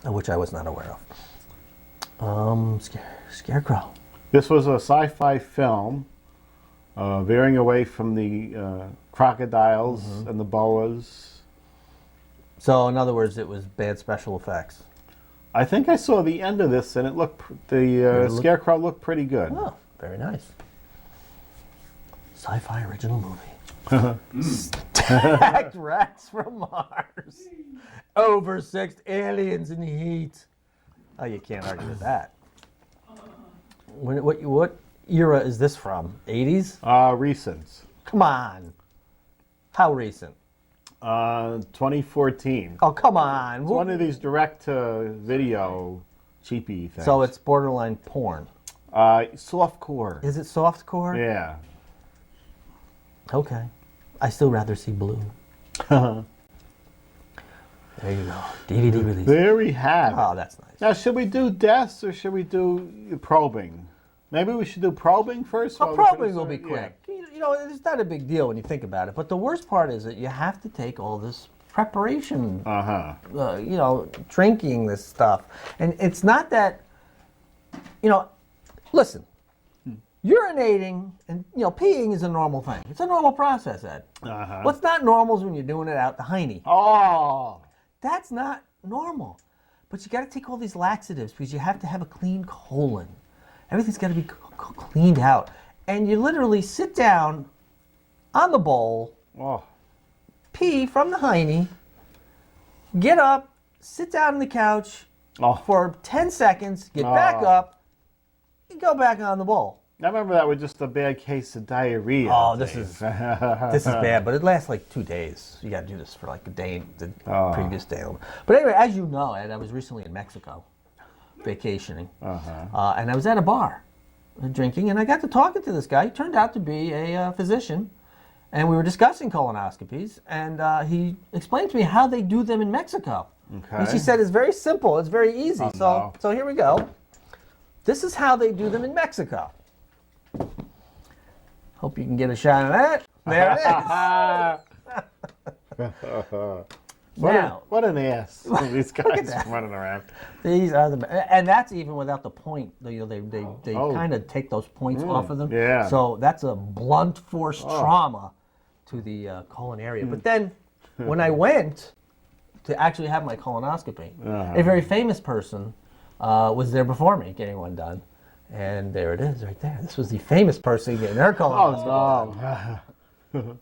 which I was not aware of. Scarecrow. This was a sci-fi film, veering away from the crocodiles and the boas. So, in other words, it was bad special effects. I think I saw the end of this, and the Scarecrow looked pretty good. Oh, very nice. Sci-fi original movie. Stacked racks from Mars. Oversexed aliens in heat. Oh, you can't argue with that. What era is this from? 80s? Recent. Come on. How recent? 2014. Oh, come on. It's one of these direct-to-video cheapy things. So it's borderline porn. Softcore. Is it softcore? Yeah. Okay. I still rather see blue. There you go. DVD release. There we have it. Oh, that's nice. Now, should we do deaths or should we do probing? Maybe we should do probing first. Well, probing will be quick. Yeah. You know, it's not a big deal when you think about it. But the worst part is that you have to take all this preparation, you know, drinking this stuff. And it's not that, you know, listen, urinating and, you know, peeing is a normal thing. It's a normal process, Ed. What's not normal is when you're doing it out the hiney. Oh. That's not normal. But you got to take all these laxatives because you have to have a clean colon. Everything's got to be cleaned out. And you literally sit down on the bowl, pee from the hiney, get up, sit down on the couch for 10 seconds, get back up, and go back on the bowl. I remember that was just a bad case of diarrhea. Oh, this is bad, but it lasts like 2 days. You got to do this for like a day, the previous day. But anyway, as you know, Ed, I was recently in Mexico, vacationing, and I was at a bar, drinking, and I got to talking to this guy. He turned out to be a physician, and we were discussing colonoscopies, and he explained to me how they do them in Mexico. Okay. And she said it's very simple, it's very easy. So here we go. This is how they do them in Mexico. Hope you can get a shot of that. There it is. What an ass! These guys running around. These are and that's even without the point. You know, they kind of take those points off of them. Yeah. So that's a blunt force trauma to the colon area. But then, when I went to actually have my colonoscopy, a very famous person was there before me getting one done. And there it is, right there. This was the famous person getting her colonoscopy done.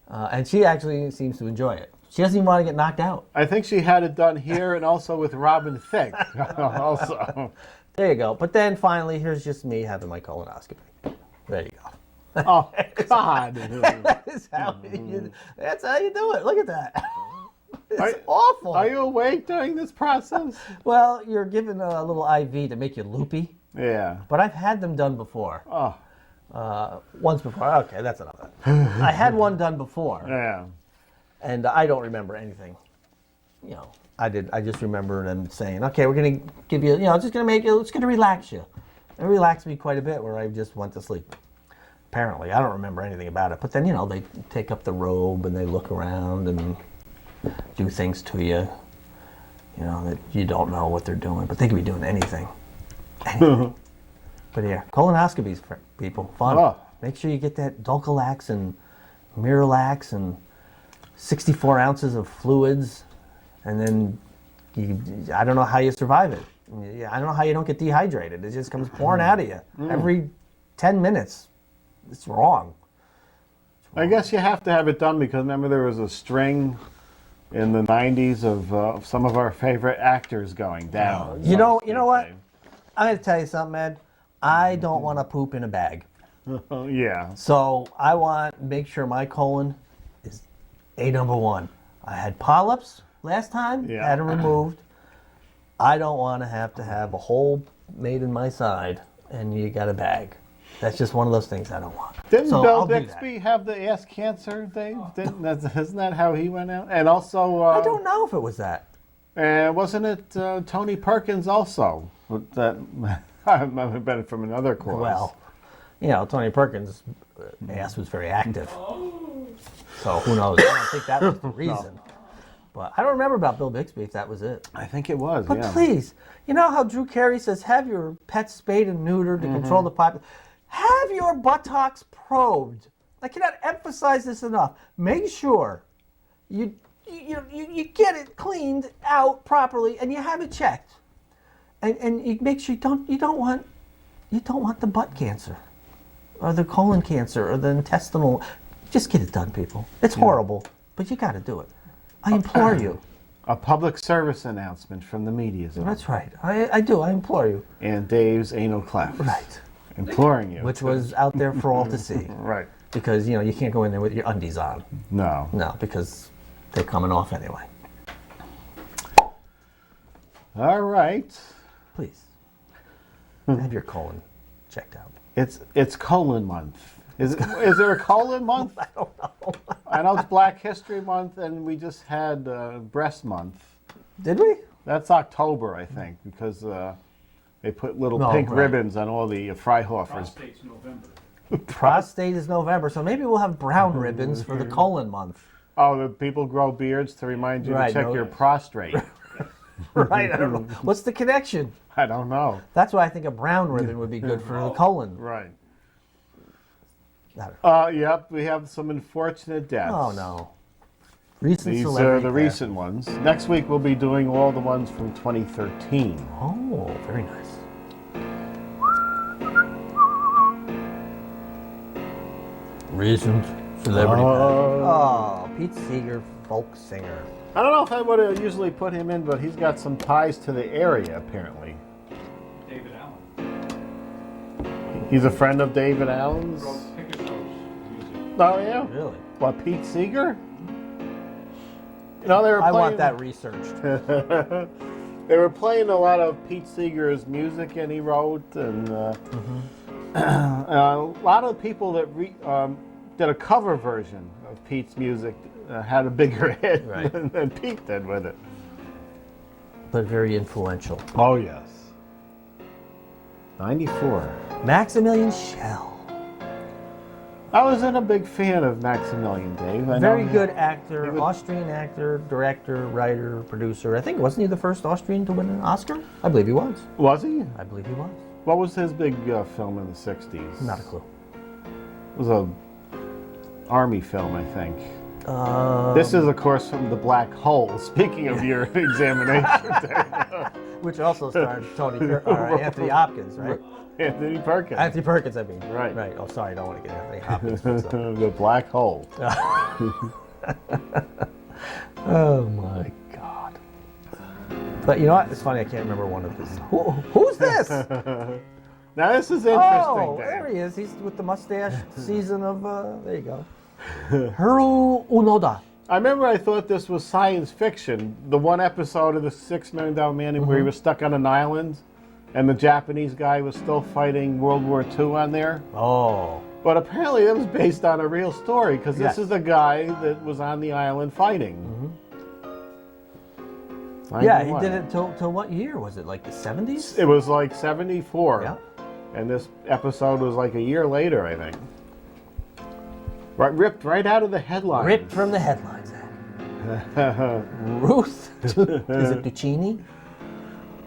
And she actually seems to enjoy it. She doesn't even want to get knocked out. I think she had it done here and also with Robin Thicke. Also. There you go. But then finally, here's just me having my colonoscopy. There you go. Oh, God. That's how you do it. Look at that. It's awful. Are you awake during this process? Well, you're given a little IV to make you loopy. Yeah. But I've had them done before. Once before. Okay, that's enough. I had one done before. Yeah. And I don't remember anything. You know, I just remember them saying, okay, we're going to give you, it's just going to relax you. It relaxed me quite a bit where I just went to sleep. Apparently. I don't remember anything about it. But then, they take up the robe and they look around and do things to you, that you don't know what they're doing. But they could be doing anything. But yeah, colonoscopies, for people, fun. Make sure you get that Dulcolax and Miralax and 64 ounces of fluids, and then I don't know how you survive it. I don't know how you don't get dehydrated. It just comes pouring out of you every 10 minutes. It's wrong. I guess you have to have it done because remember there was a string in the 90s of some of our favorite actors going down. You know what? I'm going to tell you something, Ed. I don't want to poop in a bag. Yeah. So I want to make sure my colon is number one. I had polyps last time, had them removed. I don't want to have a hole made in my side and you got a bag. That's just one of those things I don't want. Didn't Bill Bixby have the ass cancer, Dave? Isn't that how he went out? And also... I don't know if it was that. Wasn't it Tony Perkins also? That might have been from another cause. Well, Tony Perkins' ass was very active. So who knows? I don't think that was the reason. But I don't remember about Bill Bixby if that was it. I think it was, But please, you know how Drew Carey says, have your pet spayed and neutered to control the population? Have your buttocks probed. I cannot emphasize this enough. Make sure you get it cleaned out properly and you have it checked. And you make sure you don't want the butt cancer or the colon cancer or the intestinal. Just get it done, people. It's horrible, but you got to do it. I implore you. A public service announcement from the media zone. That's right. I do. I implore you. And Dave's anal cleft. Right. Imploring you. Which was out there for all to see. Right. Because, you can't go in there with your undies on. No. No, because they're coming off anyway. All right. Please. Have your colon checked out. It's colon month. Is there a colon month? I don't know. I know it's Black History Month, and we just had Breast Month. Did we? That's October, I think, because they put little pink ribbons on all the Freihoffers. Prostate's November. Prostate is November, so maybe we'll have brown ribbons for the colon month. Oh, the people grow beards to remind you to check your prostate. Right, I don't know. What's the connection? I don't know. That's why I think a brown ribbon would be good for the colon. Right. I don't know. Yep, we have some unfortunate deaths. Oh, no. Recent These celebrity are the death. recent ones. Next week we'll be doing all the ones from 2013. Oh, very nice. Recent celebrity death. Oh, Pete Seeger, folk singer. I don't know if I would have usually put him in, but he's got some ties to the area, apparently. David Allen. He's a friend of David Allen's? Wrote Picasso's music. Oh, yeah? Really? What, Pete Seeger? You know, they were I playing, want that researched. they were playing a lot of Pete Seeger's music, and he wrote, and a lot of people that did a cover version of Pete's music had a bigger hit than Pete did with it. But very influential. Oh, yes. 94. Maximilian Schell. I wasn't a big fan of Maximilian, Dave. I Very know good actor, Austrian actor, director, writer, producer. I think, wasn't he the first Austrian to win an Oscar? I believe he was. Was he? I believe he was. What was his big film in the 60s? Not a clue. It was a army film, I think. This is, of course, from The Black Hole. Speaking of your examination, Dave. Which also starred Anthony Hopkins, right? Anthony Perkins. Anthony Perkins, I mean. Right. Right. Oh, sorry, I don't want to get Anthony Hopkins mixed up. The Black Hole. Oh, my God. But you know what? It's funny, I can't remember one of his. Who's this? Now, this is interesting, Oh, Dave. there he is. He's with the mustache season of, there you go. Hiro Unoda. I remember I thought this was science fiction. The one episode of the $6 Million Man where he was stuck on an island and the Japanese guy was still fighting World War II on there. Oh. But apparently it was based on a real story because this is the guy that was on the island fighting. Yeah, he did it till what year? Was it like the 70s? It was like 74. Yeah. And this episode was like a year later, I think. Ripped right out of the headlines. Ripped from the headlines. Ruth. Is it Duccini?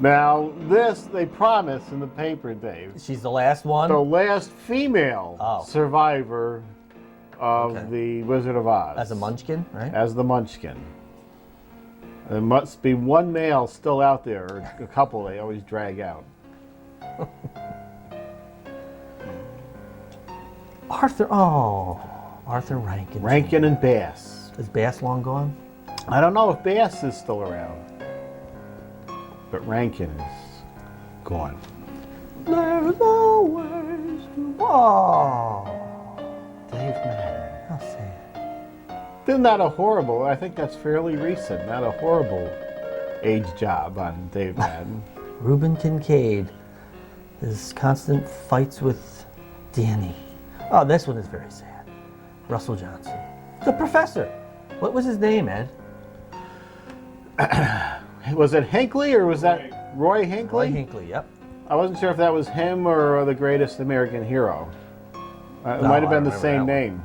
Now, this they promise in the paper, Dave. She's the last one? The last female survivor of the Wizard of Oz. As a Munchkin, right? As the Munchkin. There must be one male still out there, or a couple they always drag out. Arthur Rankin. Rankin and Bass. Is Bass long gone? I don't know if Bass is still around. But Rankin is gone. There's always Dave Madden. How sad. Isn't that a horrible, I think that's fairly recent, not a horrible age job on Dave Madden. Reuben Kincaid. His constant fights with Danny. Oh, this one is very sad. Russell Johnson. The professor. What was his name, Ed? Was it Hinckley or was that Roy Hinckley? Roy Hinckley, yep. I wasn't sure if that was him or the greatest American hero. It might have been the same name.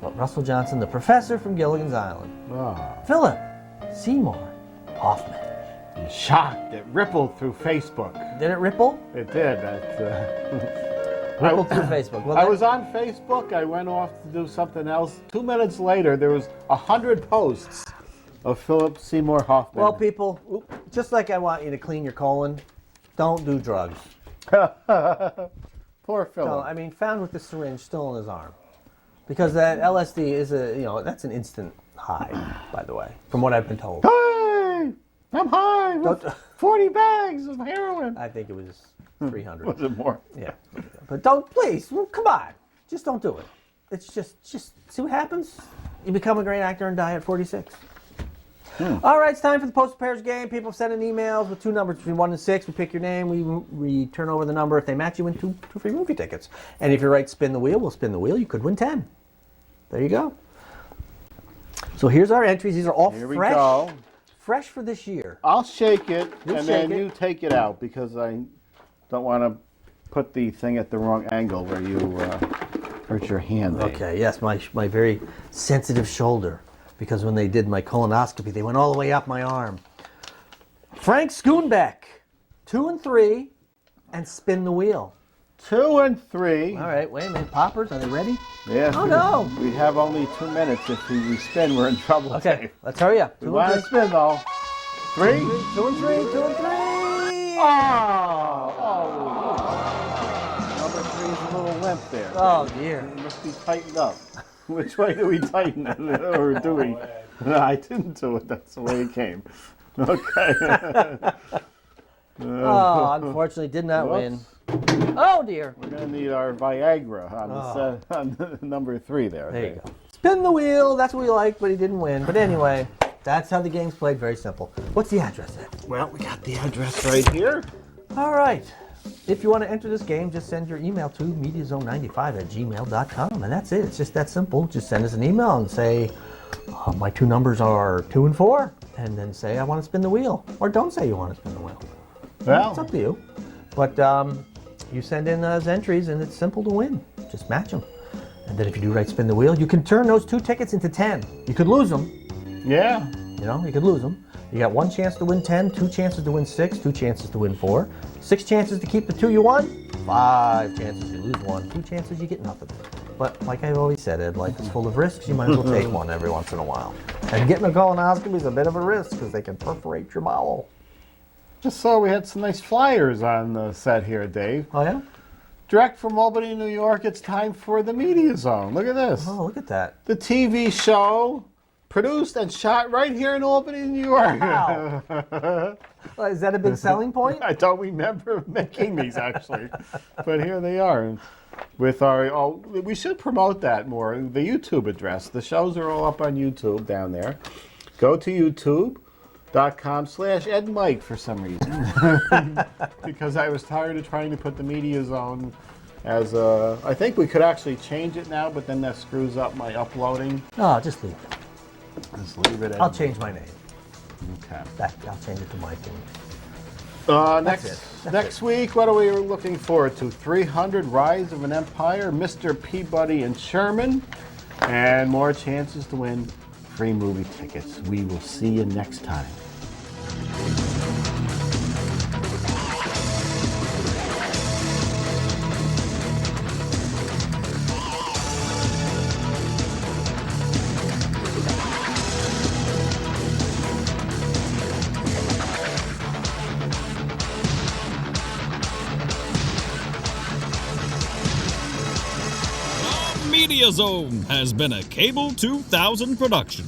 Well, Russell Johnson, the professor from Gilligan's Island. Oh. Philip Seymour Hoffman. Shocked. It rippled through Facebook. Did it ripple? It did. Rippled through Facebook. Well, I was on Facebook. I went off to do something else. 2 minutes later, there was 100 posts of Philip Seymour Hoffman. Well, people, just like I want you to clean your colon, don't do drugs. Poor Philip. No, I mean, found with the syringe still in his arm. Because that LSD is that's an instant high, by the way, from what I've been told. Hey, I'm high with 40 bags of heroin. I think it was 300. Was it more? Yeah. But please, come on. Just don't do it. It's just see what happens. You become a great actor and die at 46. All right, it's time for the Postal Pairs game. People send in emails with 2 numbers between 1 and 6. We pick your name. We turn over the number. If they match, you win 2 free movie tickets. And if you're right, spin the wheel. We'll spin the wheel. You could win 10. There you go. So here's our entries. These are all fresh. Here we go. Fresh for this year. I'll shake it, then you take it out because I don't want to put the thing at the wrong angle where you hurt your hand. Okay, yes, my very sensitive shoulder. Because when they did my colonoscopy, they went all the way up my arm. Frank Schoonbeck, 2 and 3, and spin the wheel. 2 and 3. All right, wait a minute. Poppers, are they ready? Yes. Oh, no. We have only 2 minutes. If we spin, we're in trouble. Okay, Dave. let's hurry up. We want to spin, though. 3? 2 and 3, 2 and 3. Oh. Number 3 is a little limp there. Oh, dear. It must be tightened up. Which way do we tighten it? Or do we? No, I didn't do it. That's the way it came. Okay. Unfortunately, did not win. Oh, dear. We're going to need our Viagra on number 3 there. There you go. Spin the wheel. That's what we like, but he didn't win. But anyway, that's how the game's played. Very simple. What's the address, Ed? Well, we got the address right here. All right. If you want to enter this game, just send your email to mediazone95@gmail.com, and that's it. It's just that simple. Just send us an email and say, my 2 numbers are 2 and 4, and then say, I want to spin the wheel. Or don't say you want to spin the wheel. Well, it's up to you. But you send in those entries, and it's simple to win. Just match them. And then if you do right spin the wheel, you can turn those 2 tickets into 10. You could lose them. Yeah. You could lose them. You got 1 chance to win 10, 2 chances to win 6, 2 chances to win 4, 6 chances to keep the 2 you won, 5 chances you lose 1, 2 chances you get nothing. But like I've always said, Ed, life is full of risks. You might as well take one every once in a while. And getting a colonoscopy is a bit of a risk because they can perforate your bowel. Just saw we had some nice flyers on the set here, Dave. Oh, yeah? Direct from Albany, New York, it's time for the Media Zone. Look at this. Oh, look at that. The TV show produced and shot right here in Albany, New York. Wow. Is that a big selling point? I don't remember making these, actually. But here they are. With we should promote that more. The YouTube address. The shows are all up on YouTube down there. Go to YouTube.com/Ed and Mike for some reason. Because I was tired of trying to put the Media Zone as I think we could actually change it now, but then that screws up my uploading. Oh, just leave it. Just leave it. I'll change my name. Okay. I'll change it to Mike. Next week, what are we looking forward to? 300, Rise of an Empire, Mr. Peabody and Sherman, and more chances to win free movie tickets. We will see you next time. Media Zone has been a Cable 2000 production.